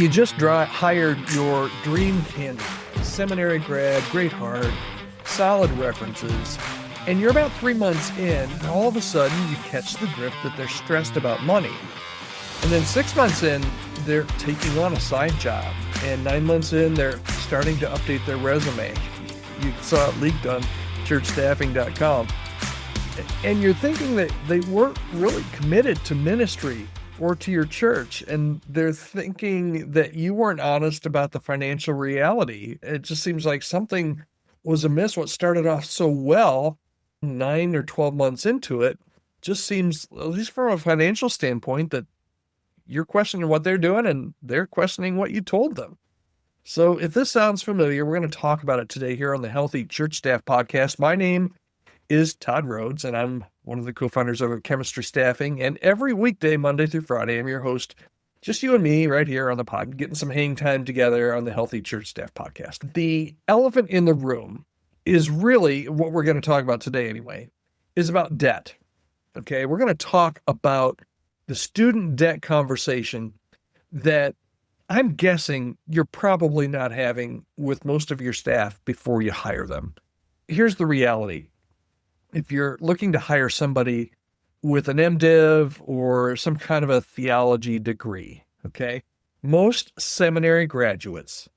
You just hired your dream candidate, seminary grad, great heart, solid references, and you're about 3 months in, and all of a sudden you catch the drift that they're stressed about money. And then 6 months in, they're taking on a side job. And 9 months in, they're starting to update their resume. You saw it leaked on churchstaffing.com. And you're thinking that they weren't really committed to ministry or to your church, and they're thinking that you weren't honest about the financial reality. It just seems like something was amiss. What started off so well 9 or 12 months into it just seems, at least from a financial standpoint, that you're questioning what they're doing and they're questioning what you told them. So if this sounds familiar, we're going to talk about it today here on the Healthy Church Staff Podcast. My name is Todd Rhoades, and I'm one of the co-founders of Chemistry Staffing. And every weekday, Monday through Friday, I'm your host, just you and me right here on the pod, getting some hang time together on the Healthy Church Staff Podcast. The elephant in the room is really what we're going to talk about today anyway, is about debt. Okay, we're going to talk about the student debt conversation that I'm guessing you're probably not having with most of your staff before you hire them. Here's the reality. If you're looking to hire somebody with an MDiv or some kind of a theology degree, okay, most seminary graduates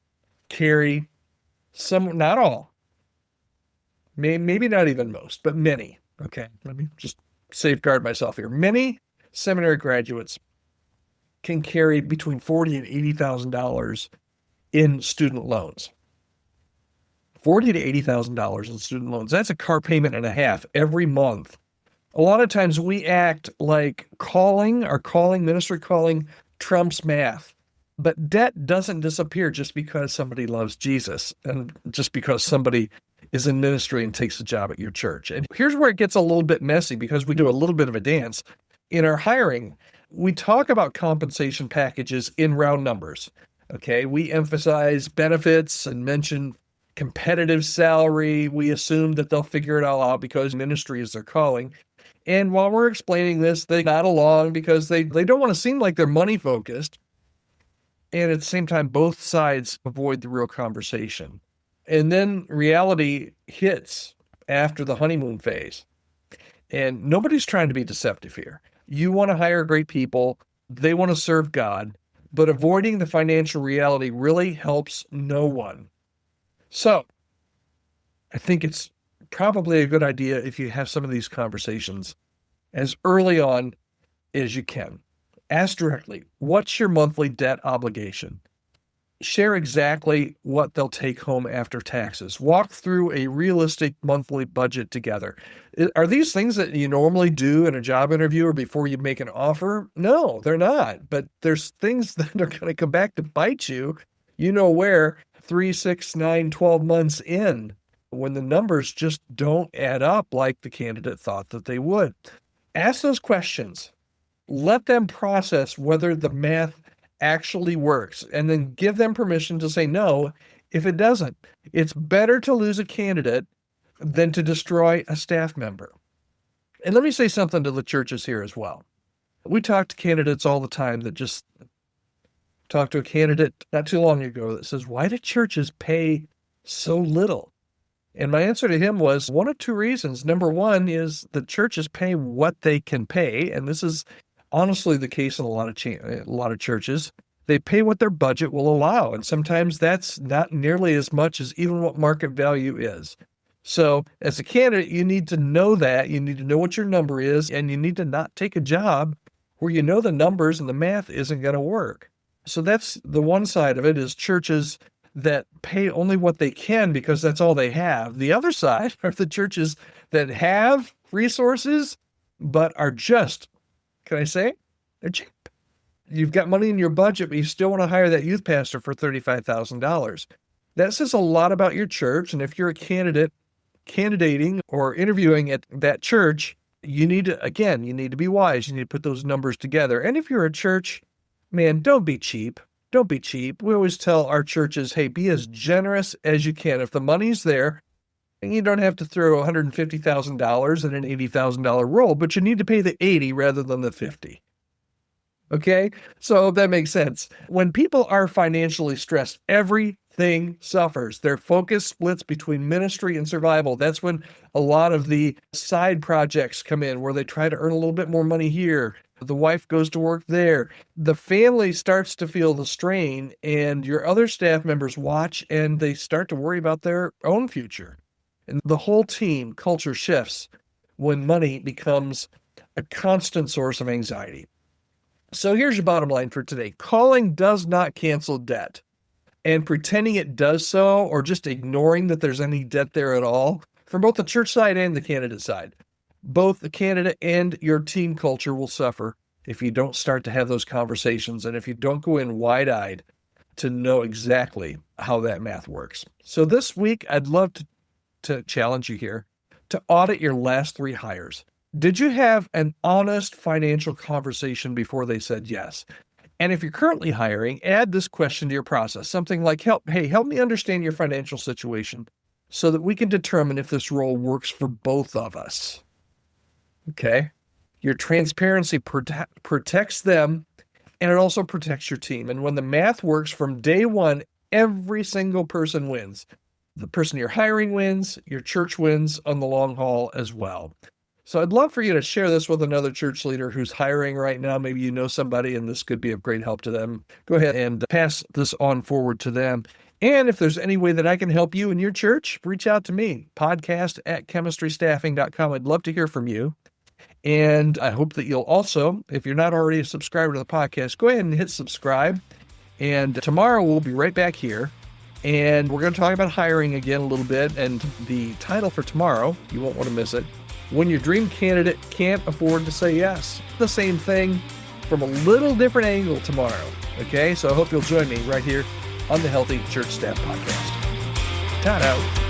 carry some, not all, maybe not even most, but many, okay? Let me just safeguard myself here. Many seminary graduates can carry between $40,000 and $80,000 in student loans. $40,000 to $80,000 in student loans. That's a car payment and a half every month. A lot of times we act like ministry calling trumps math. But debt doesn't disappear just because somebody loves Jesus and just because somebody is in ministry and takes a job at your church. And here's where it gets a little bit messy because we do a little bit of a dance. In our hiring, we talk about compensation packages in round numbers. Okay, we emphasize benefits and mention competitive salary. We assume that they'll figure it all out because ministry is their calling. And while we're explaining this, they nod along because they don't want to seem like they're money focused. And at the same time, both sides avoid the real conversation. And then reality hits after the honeymoon phase. And nobody's trying to be deceptive here. You want to hire great people. They want to serve God. But avoiding the financial reality really helps no one. So I think it's probably a good idea if you have some of these conversations as early on as you can. Ask directly, what's your monthly debt obligation? Share exactly what they'll take home after taxes. Walk through a realistic monthly budget together. Are these things that you normally do in a job interview or before you make an offer? No, they're not. But there's things that are going to come back to bite you. You know where 3, 6, 9, 12 months in, when the numbers just don't add up like the candidate thought that they would. Ask those questions. Let them process whether the math actually works, and then give them permission to say no if it doesn't. It's better to lose a candidate than to destroy a staff member. And let me say something to the churches here as well. We talk to candidates all the time that just talked to a candidate not too long ago that says, why do churches pay so little? And my answer to him was one of two reasons. Number one is the churches pay what they can pay. And this is honestly the case in a lot of churches. They pay what their budget will allow. And sometimes that's not nearly as much as even what market value is. So as a candidate, you need to know that. You need to know what your number is. And you need to not take a job where you know the numbers and the math isn't going to work. So that's the one side of it, is churches that pay only what they can because that's all they have. The other side are the churches that have resources but are just, can I say, they're cheap. You've got money in your budget, but you still want to hire that youth pastor for $35,000. That says a lot about your church. And if you're a candidating or interviewing at that church, you need to be wise. You need to put those numbers together. And if you're a church, man, don't be cheap. Don't be cheap. We always tell our churches, hey, be as generous as you can. If the money's there, and you don't have to throw $150,000 in an $80,000 roll, but you need to pay the 80 rather than the 50. Okay, so that makes sense. When people are financially stressed, everything suffers. Their focus splits between ministry and survival. That's when a lot of the side projects come in where they try to earn a little bit more money here. The wife goes to work there. The family starts to feel the strain, and your other staff members watch and they start to worry about their own future. And the whole team culture shifts when money becomes a constant source of anxiety. So here's your bottom line for today. Calling does not cancel debt. And pretending it does so, or just ignoring that there's any debt there at all, from both the church side and the candidate side, both the candidate and your team culture will suffer if you don't start to have those conversations and if you don't go in wide-eyed to know exactly how that math works. So this week, I'd love to challenge you here to audit your last 3 hires. Did you have an honest financial conversation before they said yes? And if you're currently hiring, add this question to your process. Something like, help me understand your financial situation so that we can determine if this role works for both of us. Okay? Your transparency protects them, and it also protects your team. And when the math works from day one, every single person wins. The person you're hiring wins, your church wins on the long haul as well. So I'd love for you to share this with another church leader who's hiring right now. Maybe you know somebody and this could be of great help to them. Go ahead and pass this on forward to them. And if there's any way that I can help you in your church, reach out to me, podcast@chemistrystaffing.com. I'd love to hear from you. And I hope that you'll also, if you're not already a subscriber to the podcast, go ahead and hit subscribe. And tomorrow we'll be right back here. And we're going to talk about hiring again a little bit. And the title for tomorrow, you won't want to miss it, When Your Dream Candidate Can't Afford to Say Yes. The same thing from a little different angle tomorrow. Okay, so I hope you'll join me right here on the Healthy Church Staff Podcast. Ta-da.